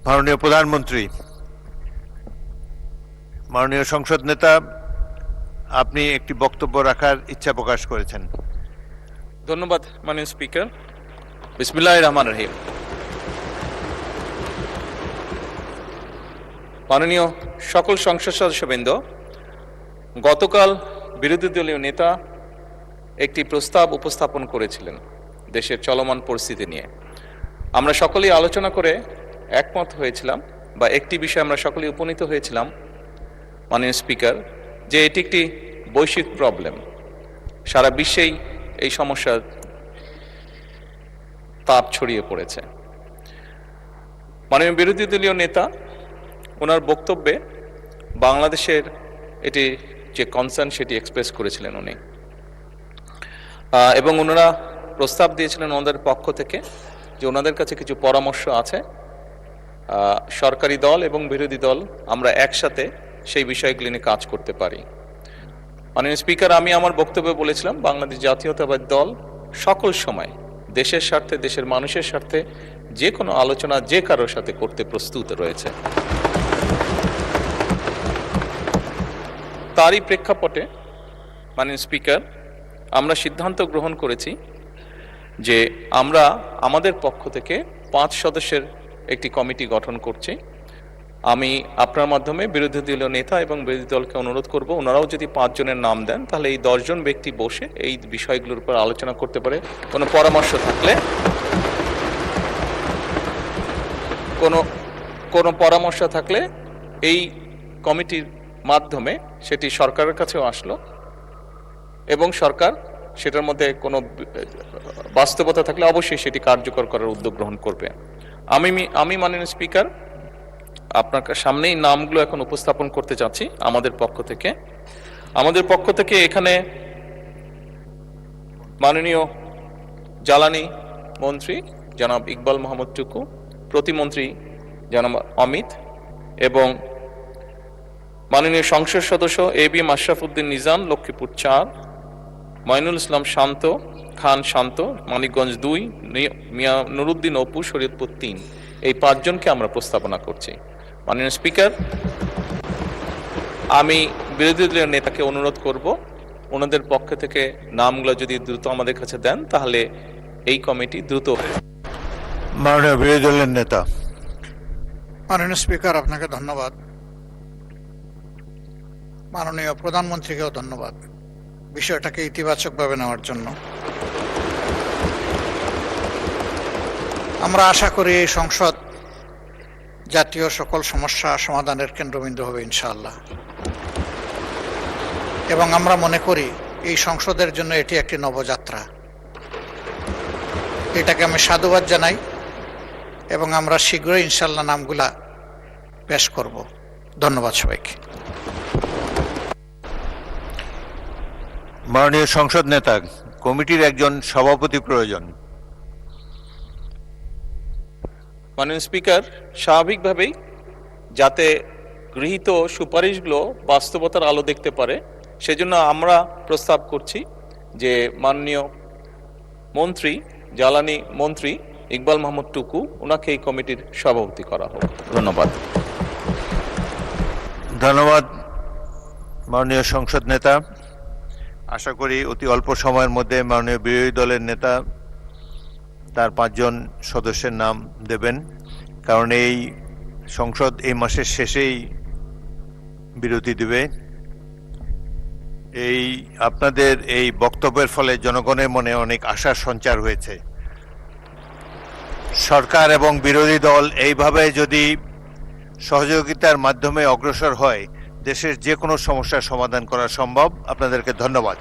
মাননীয় প্রধানমন্ত্রী, মাননীয় সংসদ নেতা, আপনি একটি বক্তব্য রাখার ইচ্ছা প্রকাশ করেছেন। ধন্যবাদ মাননীয় স্পিকার। বিসমিল্লাহির রহমানির রহিম। মাননীয় সকল সংসদ সদস্যবৃন্দ, গতকাল বিরোধী দলীয় নেতা একটি প্রস্তাব উপস্থাপন করেছিলেন দেশের চলমান পরিস্থিতি নিয়ে। আমরা সকলেই আলোচনা করে একমত হয়েছিলাম, বা একটি বিষয়ে আমরা সকলেই উপনীত হয়েছিলাম মাননীয় স্পিকার, যে এটি একটি বৈশ্বিক প্রবলেম। সারা বিশ্বেই এই সমস্যার তাপ ছড়িয়ে পড়েছে। মাননীয় বিরোধী দলীয় নেতা ওনার বক্তব্যে বাংলাদেশের এটি যে কনসার্ন সেটি এক্সপ্রেস করেছিলেন উনি, এবং ওনারা প্রস্তাব দিয়েছিলেন ওনাদের পক্ষ থেকে যে ওনাদের কাছে কিছু পরামর্শ আছে। সরকারি দল এবং বিরোধী দল আমরা একসাথে সেই বিষয়গুলি নিয়ে কাজ করতে পারি। মাননীয় স্পিকার, আমি আমার বক্তব্যে বলেছিলাম বাংলাদেশ জাতীয়তাবাদী দল সকল সময় দেশের স্বার্থে, দেশের মানুষের স্বার্থে যে কোনো আলোচনা যে কারোর সাথে করতে প্রস্তুত রয়েছে। তারই প্রেক্ষাপটে মাননীয় স্পিকার, আমরা সিদ্ধান্ত গ্রহণ করেছি যে আমরা আমাদের পক্ষ থেকে 5 সদস্যের একটি কমিটি গঠন করছি। আমি আপনার মাধ্যমে বিরোধী দলীয় নেতা এবং বিরোধী দলকে অনুরোধ করব, ওনারাও যদি 5 জনের নাম দেন তাহলে এই 10 জন ব্যক্তি বসে এই বিষয়গুলোর উপর আলোচনা করতে পারে। কোনো পরামর্শ থাকলে, কোনো পরামর্শ থাকলে এই কমিটির মাধ্যমে সেটি সরকারের কাছেও আসলো এবং সরকার সেটার মধ্যে কোনো বাস্তবতা থাকলে অবশ্যই সেটি কার্যকর করার উদ্যোগ গ্রহণ করবে। আমি মাননীয় স্পিকার আপনার সামনেই নামগুলো এখন উপস্থাপন করতে চাচ্ছি। আমাদের পক্ষ থেকে এখানে মাননীয় জ্বালানি মন্ত্রী জনাব ইকবাল মোহাম্মদ টুকু, প্রতিমন্ত্রী জনাব অমিত, এবং মাননীয় সংসদ সদস্য এবিএম আশরাফ উদ্দিন নিজাম, লক্ষ্মীপুর 4, মঈনুল ইসলাম খান শান্ত, মানিকগঞ্জ 2, মিয়া নুরুদ্দিন অপু, শরীয়তপুর 3। এই 5 জনকে আমরা প্রস্তাবনা করছি। মাননীয় স্পিকার, আমি বিরোধী দলীয় নেতাকে অনুরোধ করব ওনাদের পক্ষ থেকে নামগুলো যদি দ্রুত আমাদের কাছে দেন তাহলে এই কমিটি দ্রুত। মাননীয় বিরোধী দলের নেতা। মাননীয় স্পিকার, আপনাকে ধন্যবাদ। মাননীয় প্রধানমন্ত্রীকেও ধন্যবাদ বিষয়টাকে ইতিবাচকভাবে নেওয়ার জন্য। আমরা আশা করি এই সংসদ জাতীয় সকল সমস্যা সমাধানের কেন্দ্রবিন্দু হবে ইনশাআল্লাহ, এবং আমরা মনে করি এই সংসদের জন্য এটি একটি নবযাত্রা। এটাকে আমি সাধুবাদ জানাই এবং আমরা শীঘ্রই ইনশাআল্লাহ নামগুলা পেশ করব। ধন্যবাদ সবাইকে। মাননীয় সংসদ নেতা, কমিটির একজন সভাপতি প্রয়োজন। মাননীয় স্পিকার, স্বাভাবিকভাবেই যাতে গৃহীত সুপারিশগুলো বাস্তবতার আলো দেখতে পারে সেজন্য আমরা প্রস্তাব করছি যে মাননীয় মন্ত্রী, জ্বালানি মন্ত্রী ইকবাল মোহাম্মদ টুকু, ওনাকে এই কমিটির সভাপতি করা হোক। ধন্যবাদ। ধন্যবাদ মাননীয় সংসদ নেতা। আশা করি অতি অল্প সময়ের মধ্যে মাননীয় বিরোধী দলের নেতা তার 5 জন সদস্যের নাম দেবেন, কারণ এই সংসদ এই মাসের শেষেই বিরতি দেবে। আপনাদের এই বক্তব্যের ফলে জনগণের মনে অনেক আশার সঞ্চার হয়েছে। সরকার এবং বিরোধী দল এইভাবে যদি সহযোগিতার মাধ্যমে অগ্রসর হয়, দেশের যে কোনো সমস্যার সমাধান করা সম্ভব। আপনাদেরকে ধন্যবাদ।